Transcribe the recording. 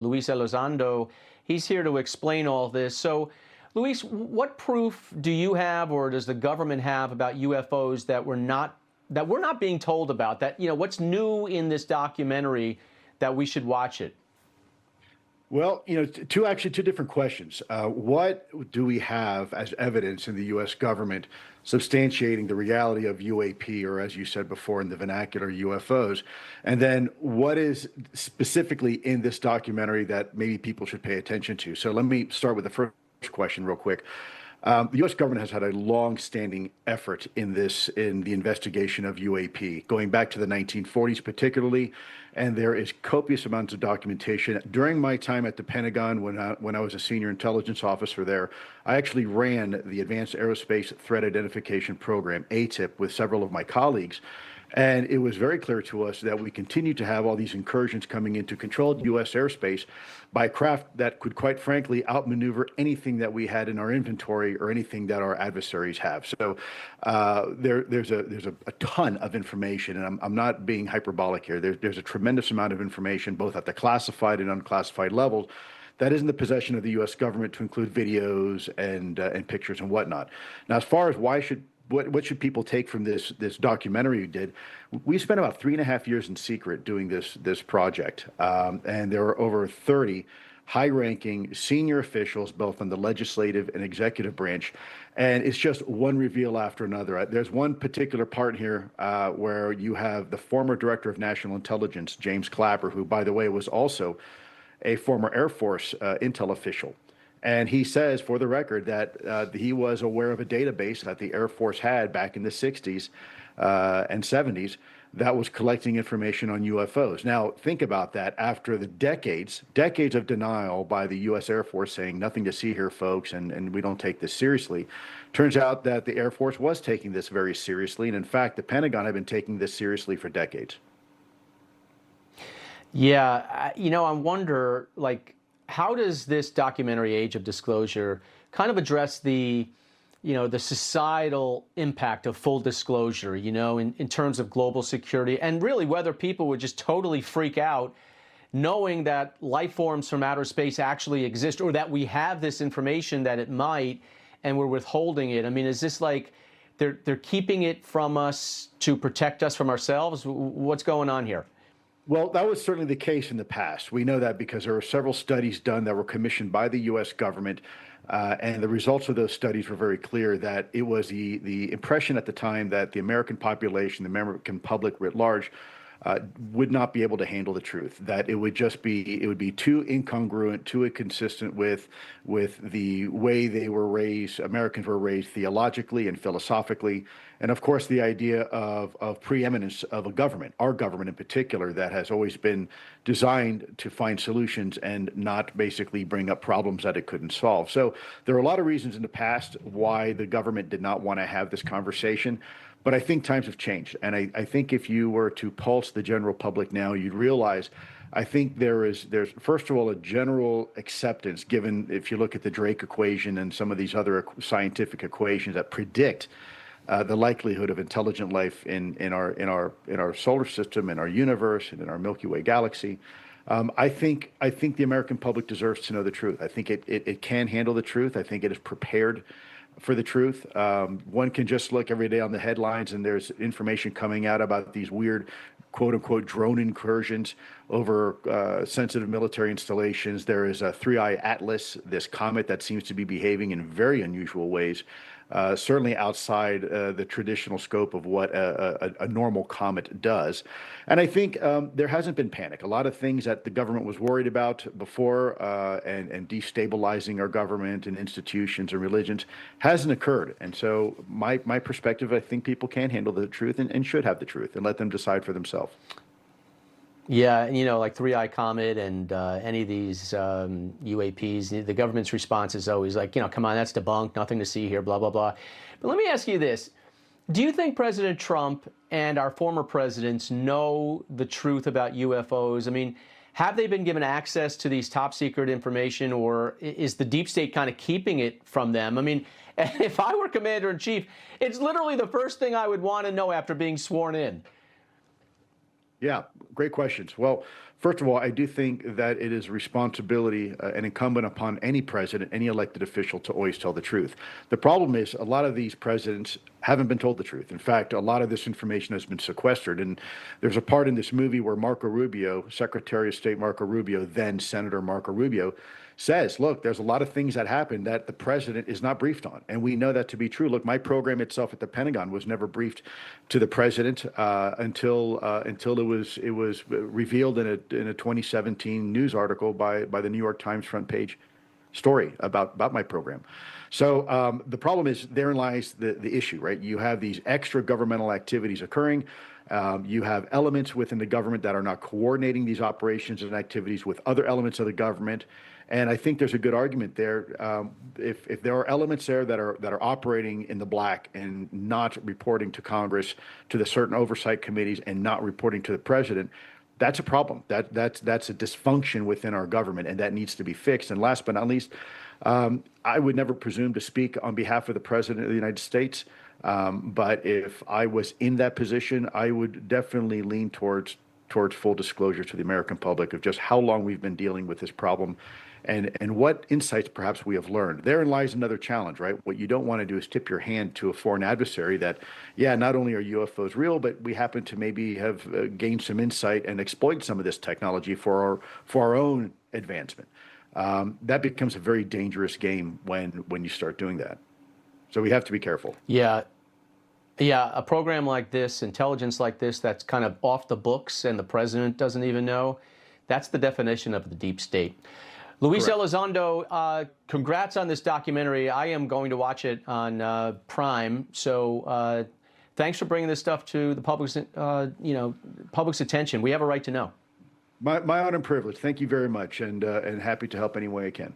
Luis Elizondo. He's here to explain all this. So, Luis, what proof do you have, or does the government have, about UFOs that we're not being told about? That, what's new in this documentary that we should watch it? Well, two different questions. What do we have as evidence in the U.S. government substantiating the reality of UAP, or as you said before in the vernacular, UFOs? And then what is specifically in this documentary that maybe people should pay attention to? So let me start with the first question real quick. The U.S. government has had a long-standing effort in the investigation of UAP, going back to the 1940s particularly, and there is copious amounts of documentation. During my time at the Pentagon, when I was a senior intelligence officer there, I actually ran the Advanced Aerospace Threat Identification Program, ATIP, with several of my colleagues. And it was very clear to us that we continued to have all these incursions coming into controlled U.S. airspace by craft that could, quite frankly, outmaneuver anything that we had in our inventory or anything that our adversaries have. So there's a ton of information, and I'm not being hyperbolic here. There's a tremendous amount of information, both at the classified and unclassified levels, that is in the possession of the U.S. government, to include videos and pictures and whatnot. Now, as far as what should people take from this documentary you did? We spent about 3.5 years in secret doing this project, and there were over 30 high-ranking senior officials, both on the legislative and executive branch, and it's just one reveal after another. There's one particular part here where you have the former director of national intelligence, James Clapper, who, by the way, was also a former Air Force intel official. And he says, for the record, that he was aware of a database that the Air Force had back in the 60s and 70s that was collecting information on UFOs. Now, think about that. After the decades of denial by the U.S. Air Force, saying nothing to see here, folks, and we don't take this seriously, turns out that the Air Force was taking this very seriously. And in fact, the Pentagon had been taking this seriously for decades. Yeah, I wonder, how does this documentary, Age of Disclosure, kind of address the societal impact of full disclosure, in terms of global security, and really whether people would just totally freak out knowing that life forms from outer space actually exist, or that we have this information that it might, and we're withholding it? I mean, is this like they're keeping it from us to protect us from ourselves? What's going on here? Well, that was certainly the case in the past. We know that because there were several studies done that were commissioned by the U.S. government, and the results of those studies were very clear that it was the impression at the time that the American population, the American public writ large, would not be able to handle the truth, that it would be too incongruent, too inconsistent with the way they were raised, Americans were raised theologically and philosophically. And of course, the idea of preeminence of a government, our government in particular, that has always been designed to find solutions and not basically bring up problems that it couldn't solve. So there are a lot of reasons in the past why the government did not want to have this conversation. But I think times have changed. And I think if you were to pulse the general public now, you'd realize, I think there's first of all a general acceptance, given if you look at the Drake equation and some of these other scientific equations that predict the likelihood of intelligent life in our solar system, in our universe, and in our Milky Way galaxy. I think the American public deserves to know the truth. I think it can handle the truth. I think it is prepared for the truth. One can just look every day on the headlines, and there's information coming out about these weird, quote unquote, drone incursions over sensitive military installations. There is a 3I Atlas, this comet that seems to be behaving in very unusual ways, certainly outside the traditional scope of what a normal comet does. And I think there hasn't been panic. A lot of things that the government was worried about before and destabilizing our government and institutions and religions hasn't occurred. And so my perspective, I think people can handle the truth and should have the truth and let them decide for themselves. Yeah, like 3I Comet and any of these UAPs, the government's response is always like, come on, that's debunked, nothing to see here, blah, blah, blah. But let me ask you this. Do you think President Trump and our former presidents know the truth about UFOs? I mean, have they been given access to these top secret information, or is the deep state kind of keeping it from them? I mean, if I were commander in chief, it's literally the first thing I would want to know after being sworn in. Yeah, great questions. Well, First of all, I do think that it is responsibility and incumbent upon any president, any elected official to always tell the truth. The problem is a lot of these presidents haven't been told the truth. In fact, a lot of this information has been sequestered. And there's a part in this movie where Marco Rubio, Secretary of State Marco Rubio, then Senator Marco Rubio, says, look, there's a lot of things that happened that the president is not briefed on. And we know that to be true. Look, my program itself at the Pentagon was never briefed to the president until it was revealed in a 2017 news article by the New York Times front page story about my program. So the problem is therein lies the issue, right? You have these extra governmental activities occurring. You have elements within the government that are not coordinating these operations and activities with other elements of the government. And I think there's a good argument there. If there are elements there that are operating in the black and not reporting to Congress, to the certain oversight committees, and not reporting to the president, that's a problem. That's a dysfunction within our government, and that needs to be fixed. And last but not least, I would never presume to speak on behalf of the president of the United States. But if I was in that position, I would definitely lean towards full disclosure to the American public of just how long we've been dealing with this problem and what insights perhaps we have learned. Therein lies another challenge, right? What you don't want to do is tip your hand to a foreign adversary that, yeah, not only are UFOs real, but we happen to maybe have gained some insight and exploit some of this technology for our own advancement. That becomes a very dangerous game when you start doing that. So we have to be careful. Yeah. Yeah, a program like this, intelligence like this, that's kind of off the books and the president doesn't even know, that's the definition of the deep state. Luis Elizondo, congrats on this documentary. I am going to watch it on Prime. So thanks for bringing this stuff to the public's attention. We have a right to know. My honor and privilege. Thank you very much, and happy to help any way I can.